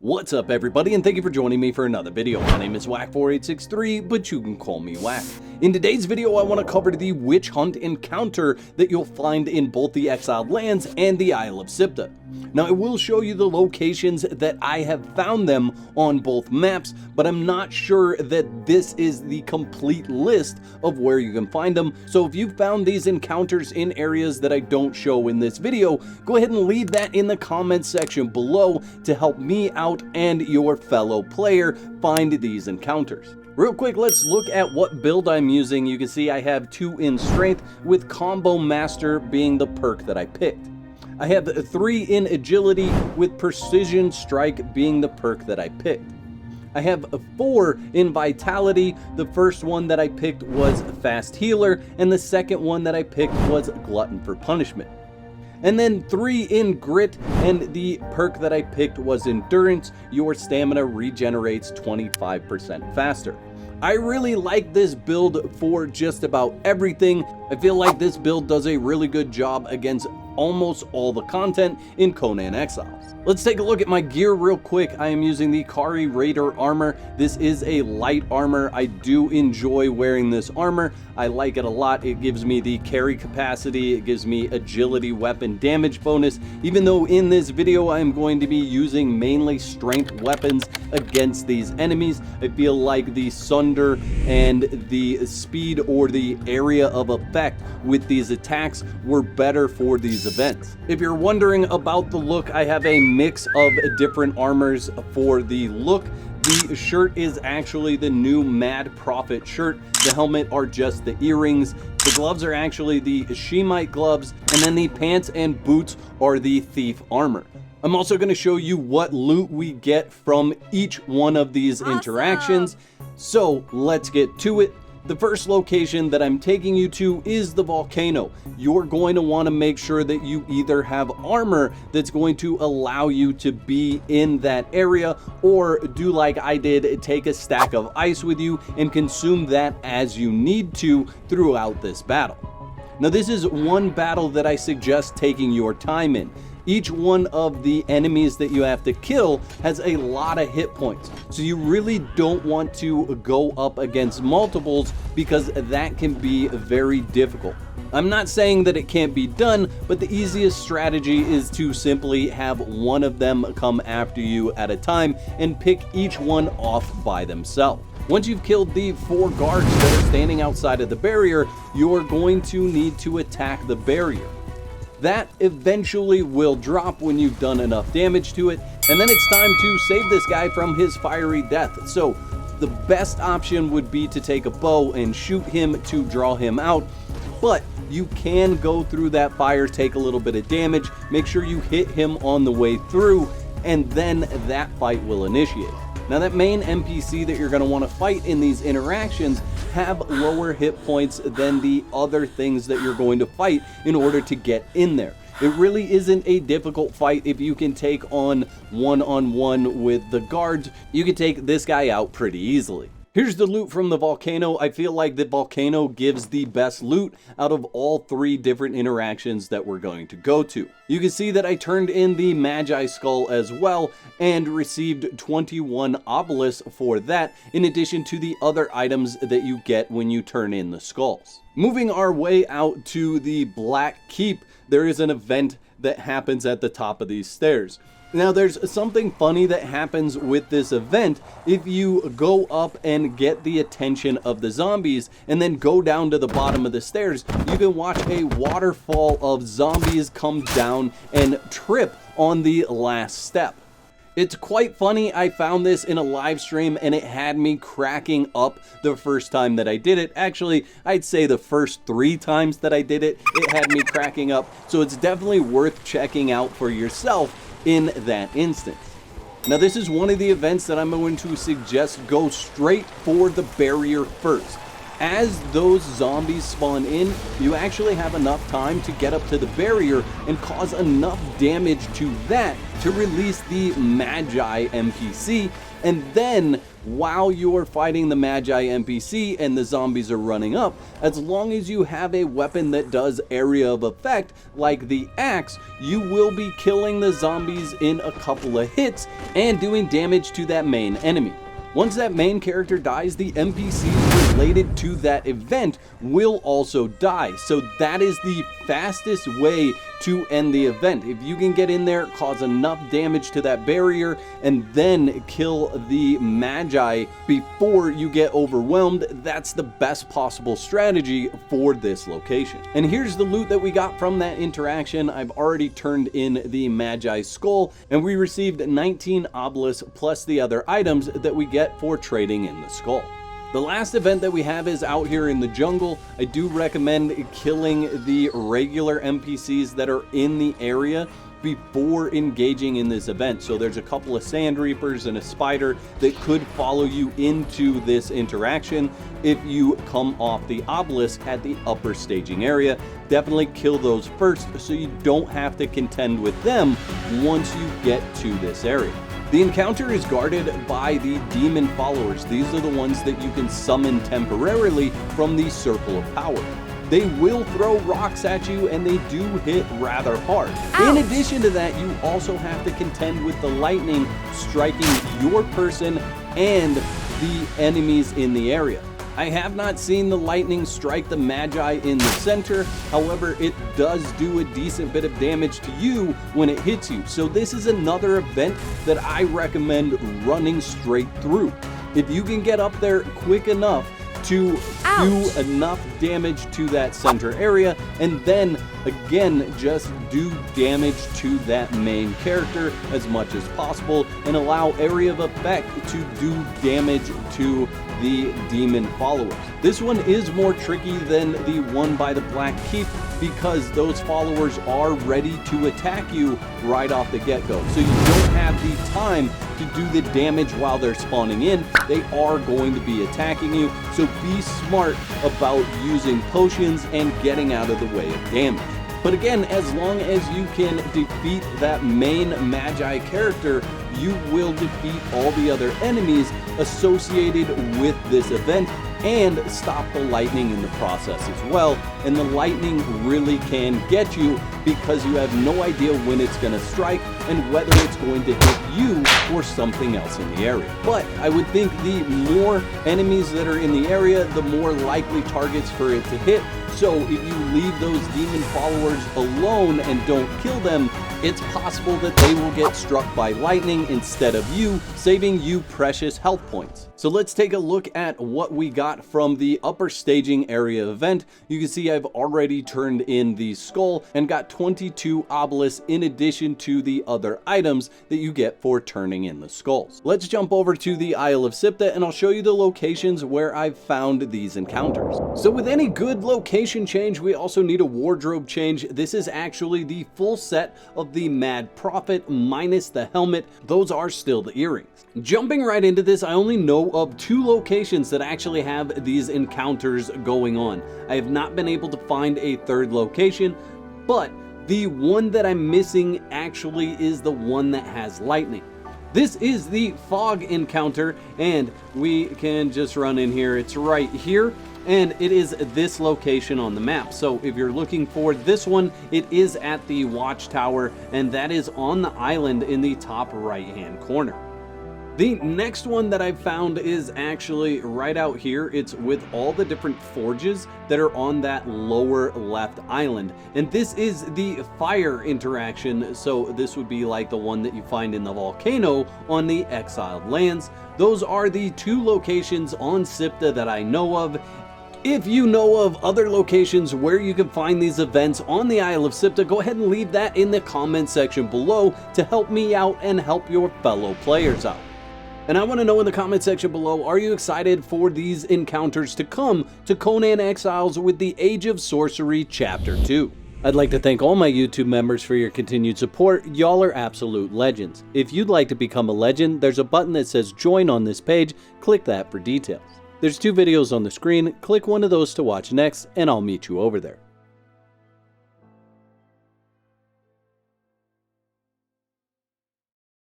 What's up everybody, and thank you for joining me for another video. My name is Whack4863, but you can call me Whack. In today's video, I want to cover the witch hunt encounter that you'll find in both the Exiled lands and the Isle of Sipta. Now I will show you the locations that I have found them on both maps, but I'm not sure that this is the complete list of where you can find them. So if you found these encounters in areas that I don't show in this video, go ahead and leave that in the comments section below to help me out and your fellow player find these encounters. Real quick, let's look at what build I'm using. You can see I have 2 in strength, with Combo Master being the perk that I picked. I have 3 in agility, with Precision Strike being the perk that I picked. I have 4 in vitality. The first one that I picked was Fast Healer, and the second one that I picked was Glutton for Punishment. And then 3 in grit, and the perk that I picked was Endurance. Your stamina regenerates 25% faster. I really like this build for just about everything. I feel like this build does a really good job against almost all the content in Conan Exiles. Let's take a look at my gear real quick. I am using the Kari Raider armor. This is a light armor. I do enjoy wearing this armor. I like it a lot. It gives me the carry capacity. It gives me agility, weapon damage bonus, even though in this video I am going to be using mainly strength weapons against these enemies. I feel like the Sunder and the speed or the area of effect with these attacks were better for these events. If you're wondering about the look, I have a mix of different armors for the look. The shirt is actually the new Mad Prophet shirt. The helmet are just the earrings. The gloves are actually the Shemite gloves, and then the pants and boots are the thief armor. I'm also going to show you what loot we get from each one of these interactions. So let's get to it. The first location that I'm taking you to is the volcano. You're going to want to make sure that you either have armor that's going to allow you to be in that area, or do like I did, take a stack of ice with you and consume that as you need to throughout this battle. Now this is one battle that I suggest taking your time in. Each one of the enemies that you have to kill has a lot of hit points, so you really don't want to go up against multiples, because that can be very difficult. I'm not saying that it can't be done, but the easiest strategy is to simply have one of them come after you at a time and pick each one off by themselves. Once you've killed the 4 guards that are standing outside of the barrier, you're going to need to attack the barrier. That eventually will drop when you've done enough damage to it, and then it's time to save this guy from his fiery death. So the best option would be to take a bow and shoot him to draw him out, but you can go through that fire, take a little bit of damage, make sure you hit him on the way through, and then that fight will initiate. Now that main NPC that you're going to want to fight in these interactions have lower hit points than the other things that you're going to fight in order to get in there. It really isn't a difficult fight if you can take on one-on-one with the guards. You can take this guy out pretty easily. Here's the loot from the volcano. I feel like the volcano gives the best loot out of all 3 different interactions that we're going to go to. You can see that I turned in the Magi skull as well and received 21 Obolus for that, in addition to the other items that you get when you turn in the skulls. Moving our way out to the Black Keep, there is an event that happens at the top of these stairs. Now there's something funny that happens with this event. If you go up and get the attention of the zombies and then go down to the bottom of the stairs, you can watch a waterfall of zombies come down and trip on the last step. It's quite funny. I found this in a live stream and it had me cracking up the first time that I did it. Actually, I'd say the first 3 times that I did it, it had me cracking up. So it's definitely worth checking out for yourself in that instance. Now this is one of the events that I'm going to suggest go straight for the barrier first. As those zombies spawn in, you actually have enough time to get up to the barrier and cause enough damage to that to release the magi NPC, and then while you're fighting the magi NPC and the zombies are running up, as long as you have a weapon that does area of effect like the axe, you will be killing the zombies in a couple of hits and doing damage to that main enemy. Once that main character dies, the NPCs related to that event will also die. So that is the fastest way to end the event. If you can get in there, cause enough damage to that barrier, and then kill the magi before you get overwhelmed, that's the best possible strategy for this location. And here's the loot that we got from that interaction. I've already turned in the magi skull, and we received 19 Obolus plus the other items that we get for trading in the skull. The last event that we have is out here in the jungle. I do recommend killing the regular NPCs that are in the area before engaging in this event. So there's a couple of sand reapers and a spider that could follow you into this interaction if you come off the obelisk at the upper staging area. Definitely kill those first so you don't have to contend with them once you get to this area. The encounter is guarded by the demon followers. These are the ones that you can summon temporarily from the circle of power. They will throw rocks at you and they do hit rather hard. Ouch. In addition to that, you also have to contend with the lightning striking your person and the enemies in the area. I have not seen the lightning strike the magi in the center, however it does do a decent bit of damage to you when it hits you. So this is another event that I recommend running straight through. If you can get up there quick enough to do enough damage to that center area, and then again just do damage to that main character as much as possible and allow area of effect to do damage to the demon followers. This one is more tricky than the one by the Black Keep because those followers are ready to attack you right off the get-go. So you don't have the time to do the damage while they're spawning in. They are going to be attacking you, so be smart about using potions and getting out of the way of damage. But again, as long as you can defeat that main magi character, you will defeat all the other enemies associated with this event and stop the lightning in the process as well. And the lightning really can get you because you have no idea when it's going to strike and whether it's going to hit you or something else in the area. But I would think the more enemies that are in the area, the more likely targets for it to hit. So if you leave those demon followers alone and don't kill them, it's possible that they will get struck by lightning instead of you, saving you precious health points. So let's take a look at what we got from the upper staging area event. You can see I've already turned in the skull and got 22 Obolus in addition to the other items that you get for turning in the skulls. Let's jump over to the Isle of Sipta and I'll show you the locations where I've found these encounters. So with any good location change, we also need a wardrobe change. This is actually the full set of the Mad Prophet minus the helmet. Those are still the earrings. Jumping right into this, I only know of 2 locations that actually have these encounters going on. I have not been able to find a third location, but the one that I'm missing actually is the one that has lightning. This is the fog encounter, and we can just run in here. It's right here, and it is this location on the map. So if you're looking for this one, it is at the watchtower, and that is on the island in the top right-hand corner. The next one that I've found is actually right out here. It's with all the different forges that are on that lower left island. And this is the fire interaction. So this would be like the one that you find in the volcano on the Exiled lands. Those are the 2 locations on Sipta that I know of. If you know of other locations where you can find these events on the Isle of Sipta, go ahead and leave that in the comment section below to help me out and help your fellow players out. And I want to know in the comment section below, are you excited for these encounters to come to Conan Exiles with the Age of Sorcery Chapter 2? I'd like to thank all my YouTube members for your continued support. Y'all are absolute legends. If you'd like to become a legend, there's a button that says join on this page. Click that for details. There's 2 videos on the screen, click one of those to watch next, and I'll meet you over there.